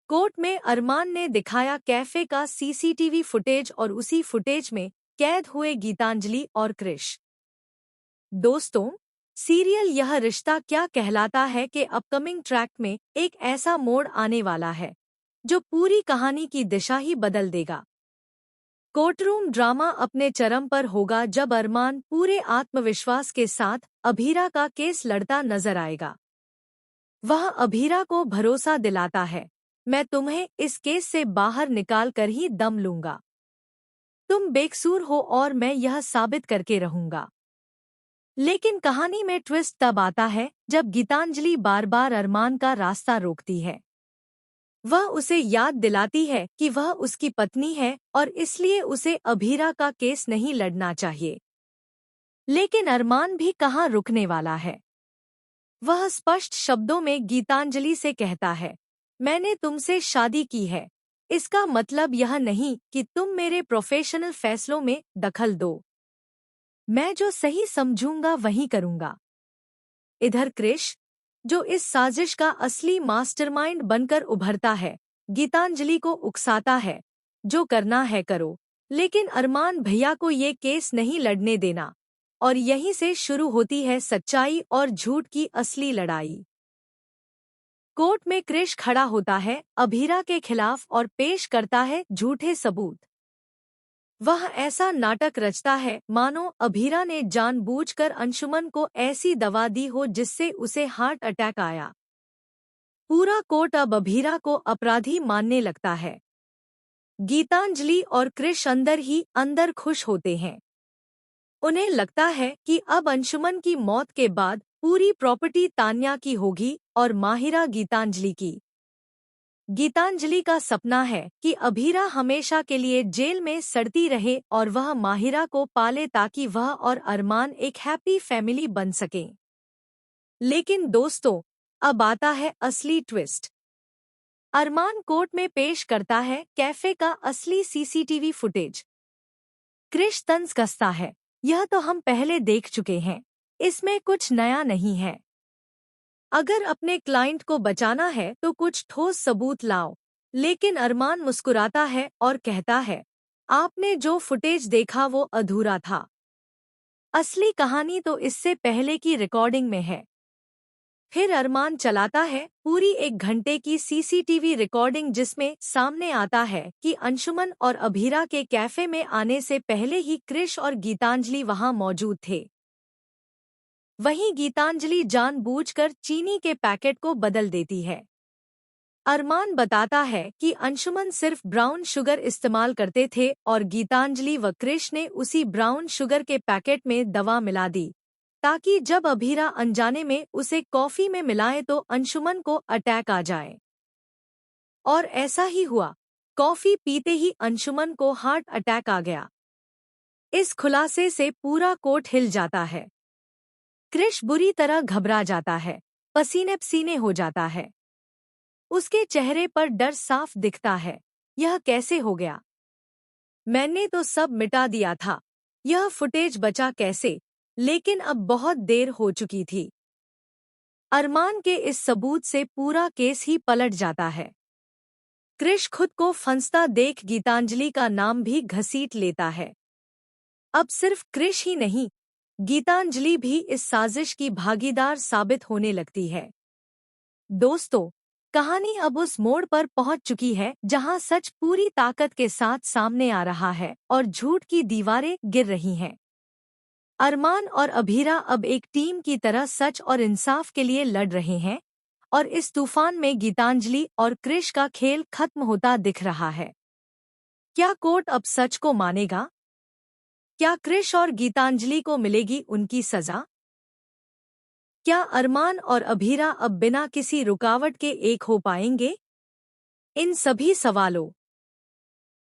Court में अरमान ने दिखाया कैफे का सीसीटीवी फुटेज और उसी फुटेज में कैद हुए गीतांजलि और क्रिश। दोस्तों, सीरियल यह रिश्ता क्या कहलाता है के अपकमिंग ट्रैक में एक ऐसा मोड़ आने वाला है जो पूरी कहानी की दिशा ही बदल देगा। कोर्टरूम ड्रामा अपने चरम पर होगा जब अरमान पूरे आत्मविश्वास के साथ अभीरा का केस लड़ता नजर आएगा। वह अभीरा को भरोसा दिलाता है, मैं तुम्हें इस केस से बाहर निकाल कर ही दम लूंगा। तुम बेकसूर हो और मैं यह साबित करके रहूंगा। लेकिन कहानी में ट्विस्ट तब आता है जब गीतांजलि बार बार अरमान का रास्ता रोकती है। वह उसे याद दिलाती है कि वह उसकी पत्नी है और इसलिए उसे अभीरा का केस नहीं लड़ना चाहिए। लेकिन अरमान भी कहाँ रुकने वाला है। वह स्पष्ट शब्दों में गीतांजलि से कहता है, मैंने तुमसे शादी की है, इसका मतलब यह नहीं कि तुम मेरे प्रोफेशनल फैसलों में दखल दो। मैं जो सही समझूंगा वही करूंगा। इधर क्रिश, जो इस साजिश का असली मास्टरमाइंड बनकर उभरता है, गीतांजलि को उकसाता है, जो करना है करो, लेकिन अरमान भैया को ये केस नहीं लड़ने देना। और यहीं से शुरू होती है सच्चाई और झूठ की असली लड़ाई। कोर्ट में क्रिश खड़ा होता है अभीरा के खिलाफ और पेश करता है झूठे सबूत। वह ऐसा नाटक रचता है मानो अभीरा ने जानबूझकर अंशुमन को ऐसी दवा दी हो जिससे उसे हार्ट अटैक आया। पूरा कोर्ट अब अभीरा को अपराधी मानने लगता है। गीतांजलि और क्रिश अंदर ही अंदर खुश होते हैं। उन्हें लगता है कि अब अंशुमन की मौत के बाद पूरी प्रॉपर्टी तान्या की होगी और माहिरा गीतांजलि की। गीतांजलि का सपना है कि अभीरा हमेशा के लिए जेल में सड़ती रहे और वह माहिरा को पाले ताकि वह और अरमान एक हैप्पी फैमिली बन सकें। लेकिन दोस्तों, अब आता है असली ट्विस्ट। अरमान कोर्ट में पेश करता है कैफे का असली सीसीटीवी फुटेज। क्रिश तंज कसता है, यह तो हम पहले देख चुके हैं, इसमें कुछ नया नहीं है। अगर अपने क्लाइंट को बचाना है तो कुछ ठोस सबूत लाओ। लेकिन अरमान मुस्कुराता है और कहता है, आपने जो फुटेज देखा वो अधूरा था। असली कहानी तो इससे पहले की रिकॉर्डिंग में है। फिर अरमान चलाता है पूरी 1 घंटे की सीसीटीवी रिकॉर्डिंग जिसमें सामने आता है कि अंशुमन और अभीरा के कैफे में आने से पहले ही क्रिश और गीतांजलि वहां मौजूद थे। वहीं गीतांजलि जानबूझकर चीनी के पैकेट को बदल देती है। अरमान बताता है कि अंशुमन सिर्फ ब्राउन शुगर इस्तेमाल करते थे और गीतांजलि व क्रिश ने उसी ब्राउन शुगर के पैकेट में दवा मिला दी ताकि जब अभीरा अनजाने में उसे कॉफी में मिलाए तो अंशुमन को अटैक आ जाए। और ऐसा ही हुआ, कॉफी पीते ही अंशुमन को हार्ट अटैक आ गया। इस खुलासे से पूरा कोर्ट हिल जाता है। क्रिश बुरी तरह घबरा जाता है, पसीने पसीने हो जाता है। उसके चेहरे पर डर साफ दिखता है। यह कैसे हो गया? मैंने तो सब मिटा दिया था, यह फुटेज बचा कैसे? लेकिन अब बहुत देर हो चुकी थी। अरमान के इस सबूत से पूरा केस ही पलट जाता है। क्रिश खुद को फंसता देख गीतांजलि का नाम भी घसीट लेता है। अब सिर्फ क्रिश ही नहीं, गीतांजलि भी इस साजिश की भागीदार साबित होने लगती है। दोस्तों, कहानी अब उस मोड़ पर पहुंच चुकी है जहां सच पूरी ताकत के साथ सामने आ रहा है और झूठ की दीवारें गिर रही हैं। अरमान और अभीरा अब एक टीम की तरह सच और इंसाफ के लिए लड़ रहे हैं और इस तूफान में गीतांजलि और क्रिश का खेल खत्म होता दिख रहा है। क्या कोर्ट अब सच को मानेगा? क्या क्रिश और गीतांजलि को मिलेगी उनकी सजा? क्या अरमान और अभीरा अब बिना किसी रुकावट के एक हो पाएंगे? इन सभी सवालों